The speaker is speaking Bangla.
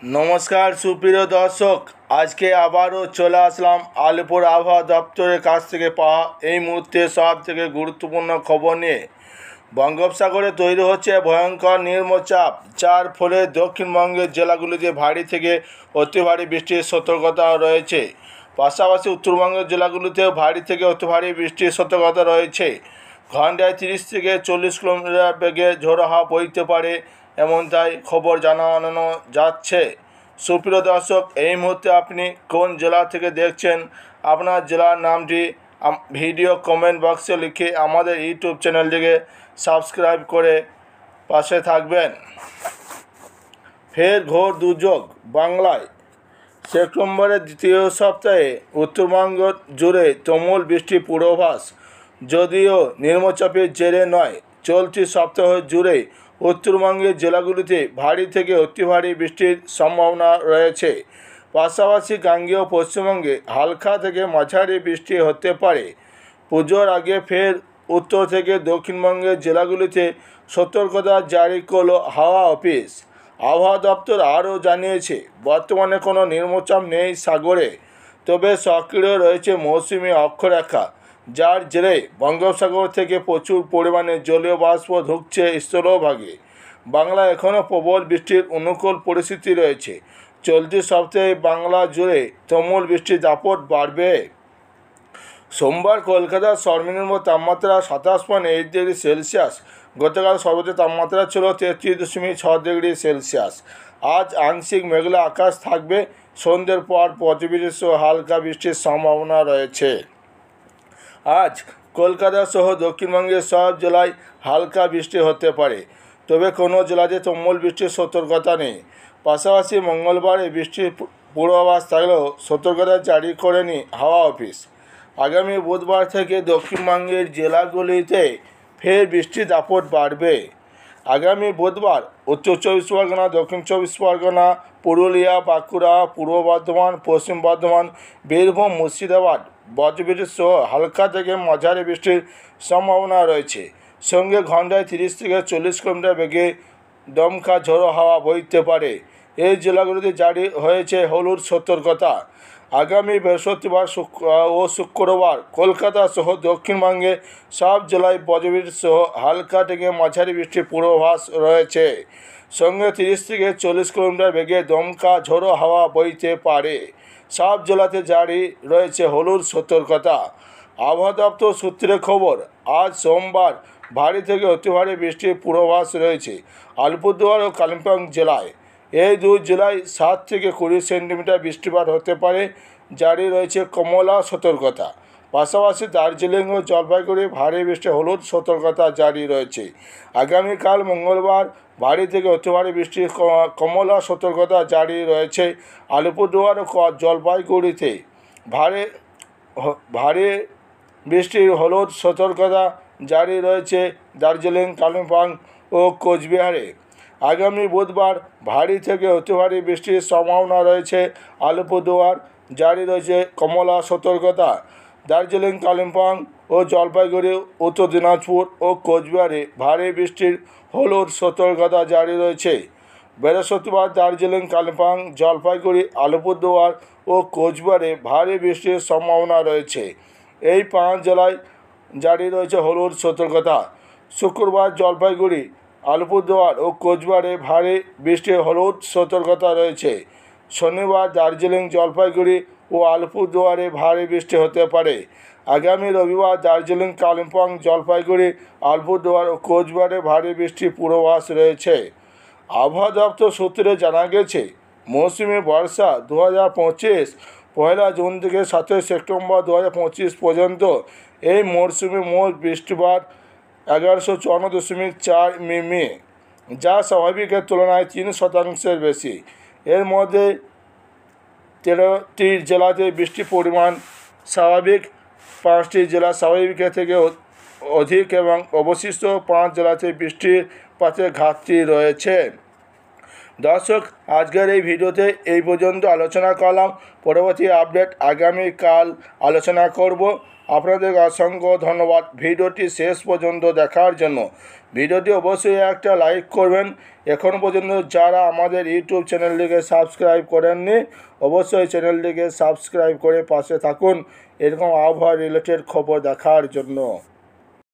नमस्कार सुप्रिय दर्शक आज के आबारो चले आसलाम आलिपुर आबहावा दफ्तरेर काछ थेके पाওয়া এই মুহূর্তে सबथेके गुरुत्वपूर्ण खबर निये। बंगोपसागरे तैरि होच्छे भयंकर निम्नचाप, जार फले दक्षिणबंगेर जेलागुलिते भारी थेके अति भारी बृष्टिर सतर्कता रयेछे। पाशापाशि उत्तरबंगेर जेलागुलितेও भारी थेके अति भारी बृष्टिर सतर्कता रयेछे। घंटाয় 30 থেকে 40 কিলোমিটার বেগে ঝোড়ো হাওয়া বইতে পারে এমনটাই খবর জানানো যাচ্ছে। সুপ্রিয় দর্শক, এই মুহূর্তে আপনি কোন জেলা থেকে দেখছেন আপনার জেলার নামটি ভিডিও কমেন্ট বক্সে লিখে আমাদের ইউটিউব চ্যানেলটিকে সাবস্ক্রাইব করে পাশে থাকবেন। ফের ঘোর দুর্যোগ বাংলায়। সেপ্টেম্বরের দ্বিতীয় সপ্তাহে উত্তরবঙ্গ জুড়ে তুমুল বৃষ্টির পূর্বাভাস। যদিও নিম্নচাপের জেরে নয়, চলতি সপ্তাহ জুড়ে উত্তরবঙ্গের জেলাগুলিতে ভারী থেকে অতি ভারী বৃষ্টির সম্ভাবনা রয়েছে। পাশাপাশি গাঙ্গেয় পশ্চিমবঙ্গে হালকা থেকে মাঝারি বৃষ্টি হতে পারে। পুজোর আগে ফের উত্তর থেকে দক্ষিণবঙ্গের জেলাগুলিতে সতর্কতা জারি করল হাওয়া অফিস। আবহাওয়া দপ্তর আরও জানিয়েছে, বর্তমানে কোনো নিম্নচাপ নেই সাগরে, তবে সক্রিয় রয়েছে মৌসুমি অক্ষরেখা, যার জেরে বঙ্গোপসাগর থেকে প্রচুর পরিমাণে জলীয় বাষ্প ঢুকছে স্থলভাগে। বাংলায় এখনও প্রবল বৃষ্টির অনুকূল পরিস্থিতি রয়েছে। চলতি সপ্তাহে বাংলা জুড়ে তুমুল বৃষ্টির দাপট বাড়বে। সোমবার কলকাতার সর্বনিম্ন তাপমাত্রা 27.8 ডিগ্রি সেলসিয়াস। গতকাল সর্বোচ্চ তাপমাত্রা ছিল 33.6 ডিগ্রি সেলসিয়াস। আজ আংশিক মেঘলা আকাশ থাকবে। সন্ধ্যের পর পথবিরতি সহ হালকা বৃষ্টির সম্ভাবনা রয়েছে। আজ কলকাতা সহ দক্ষিণবঙ্গের সব জেলায় হালকা বৃষ্টি হতে পারে, তবে কোনো জেলাতে তুমুল বৃষ্টির সতর্কতা নেই। পাশাপাশি মঙ্গলবার বৃষ্টির পূর্বাভাস থাকলেও সতর্কতা জারি করেনি হাওয়া অফিস। আগামী বুধবার থেকে দক্ষিণবঙ্গের জেলাগুলিতে ফের বৃষ্টির দাপট বাড়বে। আগামী বুধবার উত্তর চব্বিশ পরগনা, দক্ষিণ চব্বিশ পরগনা, পুরুলিয়া, বাঁকুড়া, পূর্ব বর্ধমান, পশ্চিম বর্ধমান, বীরভূম, মুর্শিদাবাদ বজ্রবিদ্যুৎ সহ হালকা থেকে মাঝারি বৃষ্টির সম্ভাবনা রয়েছে। সঙ্গে ঘন্টায় 30 থেকে 40 কিলোমিটার বেগে দমকা ঝোড়ো হাওয়া বইতে পারে। এই জেলাগুলিতে জারি হয়েছে হলুদ সতর্কতা। আগামী বৃহস্পতিবার ও শুক্রবার কলকাতা সহ দক্ষিণবঙ্গে সব জেলায় বজ্রবিদ্যুৎ সহ হালকা থেকে মাঝারি বৃষ্টির পূর্বাভাস রয়েছে। সঙ্গে 30 থেকে 40 কিলোমিটার বেগে দমকা ঝোড়ো হাওয়া বইতে পারে। সব জেলাতে জারি রয়েছে হলুদ সতর্কতা। আবহাওয়া দপ্তর সূত্রে খবর, আজ সোমবার ভারী থেকে অতি ভারী বৃষ্টির পূর্বাভাস রয়েছে আলিপুরদুয়ার ও কালিম্পং জেলায়। এই দুই জেলায় 7 থেকে 20 সেন্টিমিটার বৃষ্টিপাত হতে পারে। জারি রয়েছে কমলা সতর্কতা। পাশাপাশি দার্জিলিং ও জলপাইগুড়ি ভারী বৃষ্টি হলুদ সতর্কতা জারি রয়েছে। আগামীকাল মঙ্গলবার ভারী থেকে অতি ভারী বৃষ্টির কমলা সতর্কতা জারি রয়েছে আলিপুরদুয়ার ও জলপাইগুড়িতে। ভারী বৃষ্টির হলুদ সতর্কতা জারি রয়েছে দার্জিলিং, কালিম্পং ও কোচবিহারে। আগামী বুধবার ভারী থেকে অতি ভারী বৃষ্টির সম্ভাবনা রয়েছে আলিপুরদুয়ার। জারি রয়েছে কমলা সতর্কতা। দার্জিলিং, কালিম্পং ও জলপাইগুড়ি, উত্তর দিনাজপুর ও কোচবিহারে ভারী বৃষ্টির হলুদ সতর্কতা জারি রয়েছে। বৃহস্পতিবার দার্জিলিং, কালিম্পং, জলপাইগুড়ি, আলিপুরদুয়ার ও কোচবিহারে ভারী বৃষ্টির সম্ভাবনা রয়েছে। এই 5 জেলায় জারি রয়েছে হলুদ সতর্কতা। শুক্রবার জলপাইগুড়ি, আলিপুরদুয়ার ও কোচবিহারে ভারী বৃষ্টির হলুদ সতর্কতা রয়েছে। শনিবার দার্জিলিং, জলপাইগুড়ি ও আলিপুরদুয়ারে ভারী বৃষ্টি হতে পারে। আগামী রবিবার দার্জিলিং, কালিম্পং, জলপাইগুড়ি, আলিপুরদুয়ার ও কোচবিহারে ভারী বৃষ্টির পূর্বাভাস রয়েছে। আবহাওয়া দপ্তর সূত্রে জানা গেছে, মৌসুমি বর্ষা 2025 পয়লা জুন থেকে 7 সেপ্টেম্বর 2025 পর্যন্ত এই মরশুমে মোট বৃষ্টিপাত 1154.4 মিমি, যা স্বাভাবিকের তুলনায় 3% বেশি। এর মধ্যে 13টি জেলাতে বৃষ্টির পরিমাণ স্বাভাবিক, 5টি জেলা স্বাভাবিকের থেকে অধিক এবং অবশিষ্ট 5 জেলাতে বৃষ্টিপাতের ঘাটতি রয়েছে। দর্শক, আজকের এই ভিডিওতে এই পর্যন্ত আলোচনা করলাম। পরবর্তী আপডেট আগামীকাল আলোচনা করব। আপনাদের অসংখ্য ধন্যবাদ ভিডিওটি শেষ পর্যন্ত দেখার জন্য। ভিডিওটি অবশ্যই একটা লাইক করবেন। এখন পর্যন্ত যারা আমাদের ইউটিউব চ্যানেলটিকে সাবস্ক্রাইব করেননি অবশ্যই চ্যানেলটিকে সাবস্ক্রাইব করে পাশে থাকুন এরকম আবহাওয়া রিলেটেড খবর দেখার জন্য।